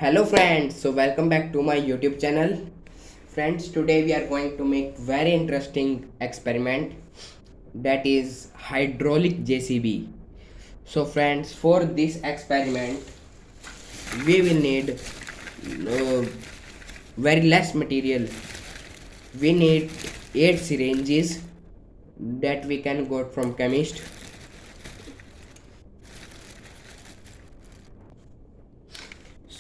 Hello friends, so welcome back to my YouTube channel. Friends, today we are going to make very interesting experiment, that is hydraulic JCB. So friends, for this experiment we will need uh, very less material. We need 8 syringes that we can got from chemist.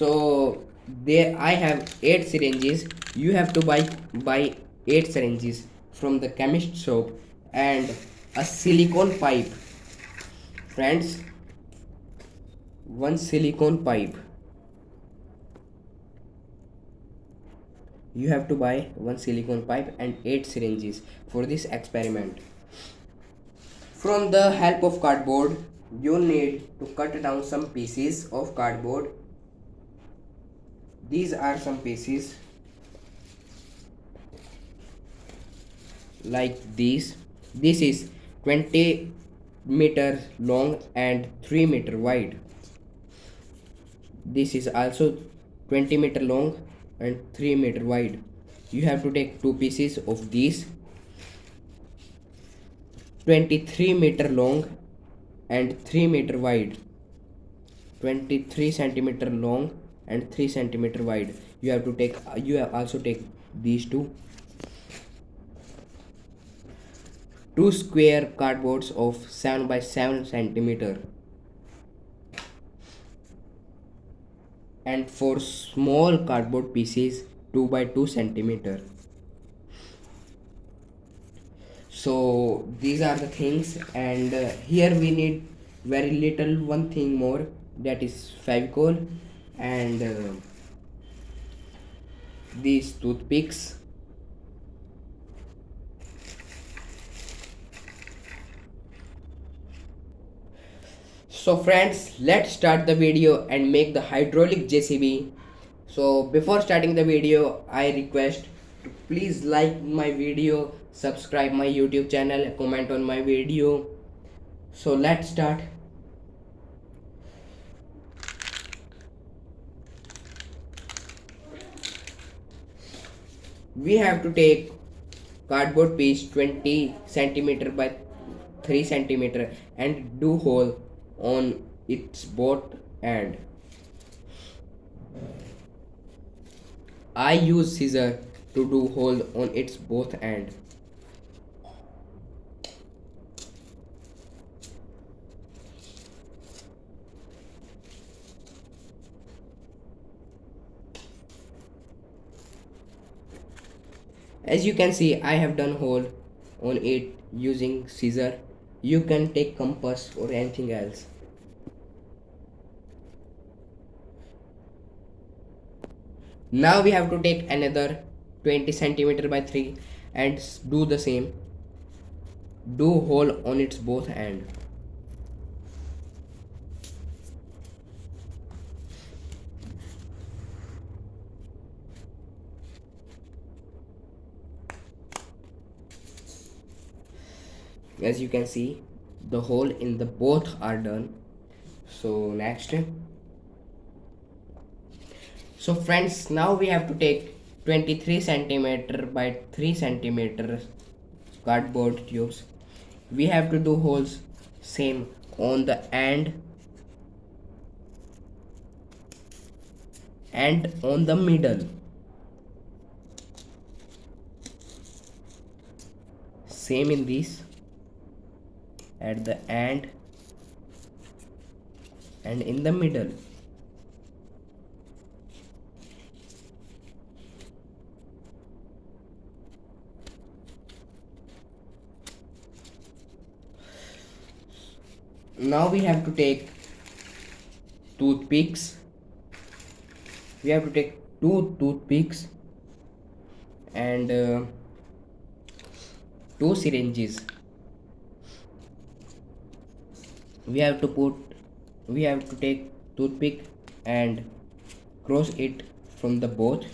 So there I have 8 syringes. You have to buy 8 syringes from the chemist shop and a silicone pipe. Friends, one silicone pipe. You have to buy one silicone pipe and 8 syringes for this experiment. From the help of cardboard, you need to cut down some pieces of cardboard. These are some pieces like these. This is 20 meter long and 3 meter wide. This is also 20-meter long and 3 meter wide. You have to take two pieces of these, 23-meter long and 3 meter wide, 23 centimeter long and 3 centimeter wide. You have to take, you have also take these two square cardboards of 7 by 7 centimeter, and for small cardboard pieces 2 by 2 centimeter. So these are the things, and here we need very little one thing more, that is Fevicol and these toothpicks. So friends, let's start the video and make the hydraulic JCB. So before starting the video, I request to please like my video, subscribe my YouTube channel, comment on my video. So let's start. We have to take cardboard piece 20 centimeter by 3 centimeter and do hole on its both end. I use scissor to do hole on its both end. As you can see, I have done hole on it using scissor. You can take compass or anything else. Now we have to take another 20 centimeter by 3 and do the same. Do hole on its both end. As you can see, the hole in the both are done. So next, so friends, now we have to take 23 centimeter by 3 centimeter cardboard tubes. We have to do holes same on the end and on the middle. Same in this, at the end and in the middle. Now we have to take toothpicks. We have to take two toothpicks and two syringes. We have to take toothpick and cross it from the both.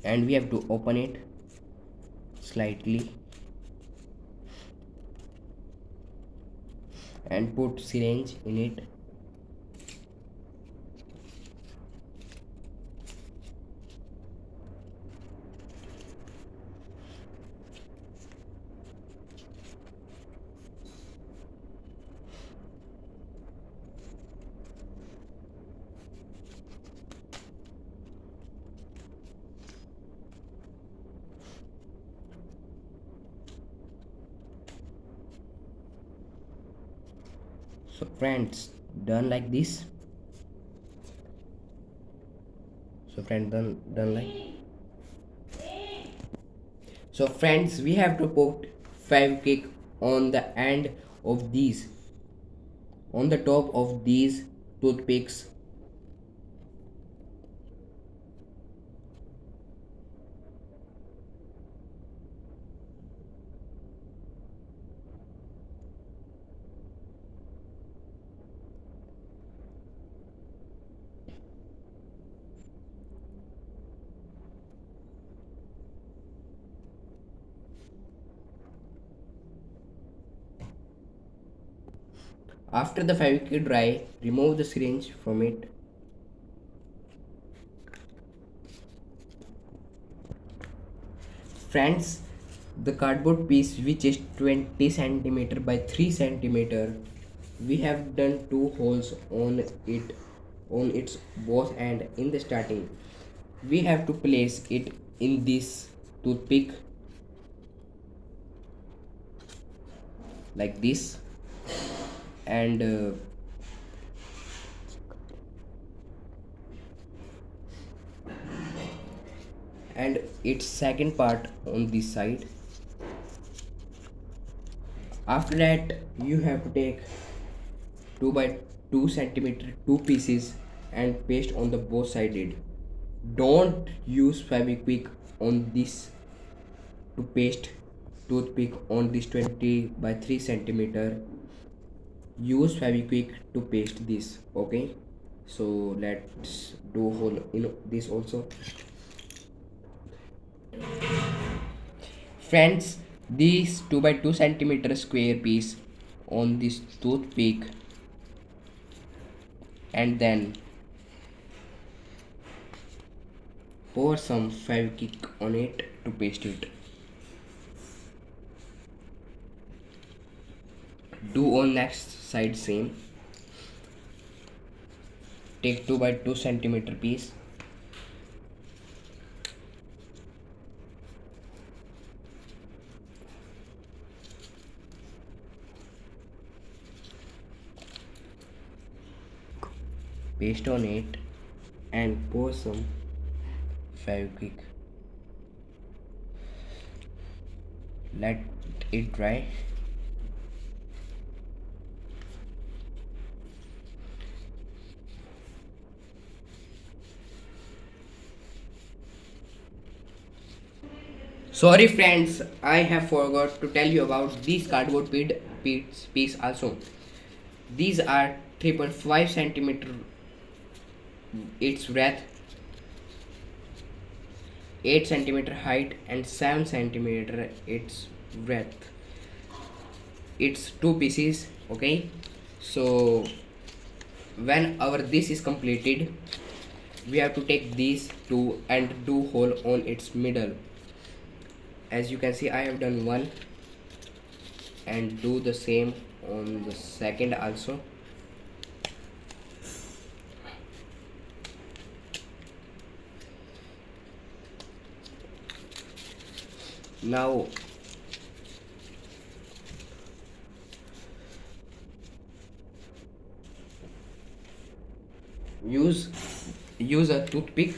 and we have to open it slightly and put syringe in it. So friends, done like this. So friends, done like. So friends, we have to put Fevikwik on the end of these, on the top of these toothpicks. After the Fevikwik dry, remove the syringe from it. Friends, the cardboard piece which is 20 centimeter by 3 centimeter, we have done two holes on it, on its both end. In the starting, we have to place it in this toothpick like this, and and its second part on this side. After that, you have to take 2 by 2 centimeter two pieces and paste on the both sided. Don't use Fevikwik on this to paste toothpick on this 20 by 3 centimeter. Use Fevikwik to paste this. Okay, so let's do hole in this also. Friends, this 2 by 2 centimeter square piece on this toothpick, and then pour some Fevikwik on it to paste it. Do on next side same. Take 2 by 2 centimeter piece. Paste on it and pour some Fevikwik. Let it dry. Sorry friends, I have forgot to tell you about these cardboard piece also. These are 3.5 centimeter its breadth, 8 centimeter height and 7 centimeter its breadth. It's two pieces. Okay, so when our this is completed, we have to take these two and do hole on its middle. As you can see, I have done one, and do the same on the second also. Now use a toothpick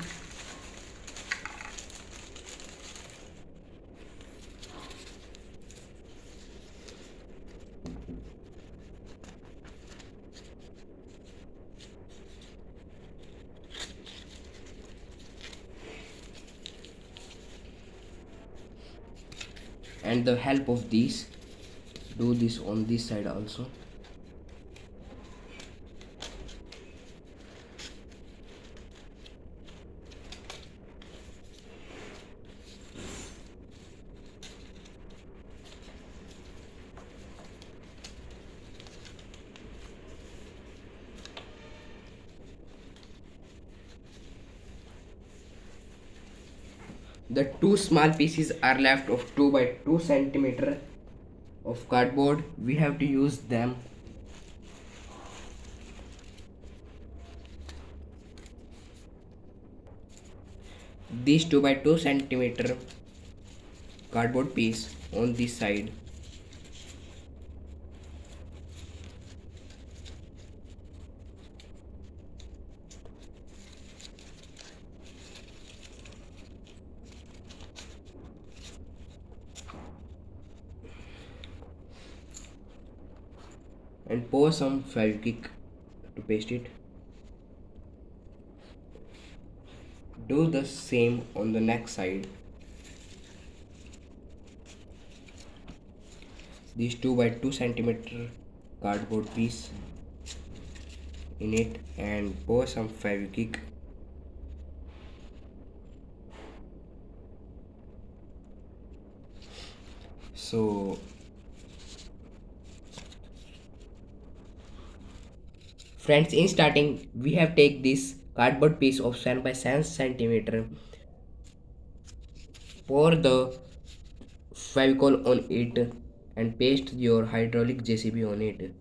and the help of these. Do this on this side also. The two small pieces are left of 2 by 2 centimeter of cardboard. We have to use them. These 2 by 2 centimeter cardboard piece on this side. And pour some Fevikwik to paste it. Do the same on the next side. These 2 by 2 centimeter cardboard piece in it and pour some Fevikwik. So friends, in starting we have take this cardboard piece of 7 by 7 centimeter, pour the Fevicol on it and paste your hydraulic JCB on it.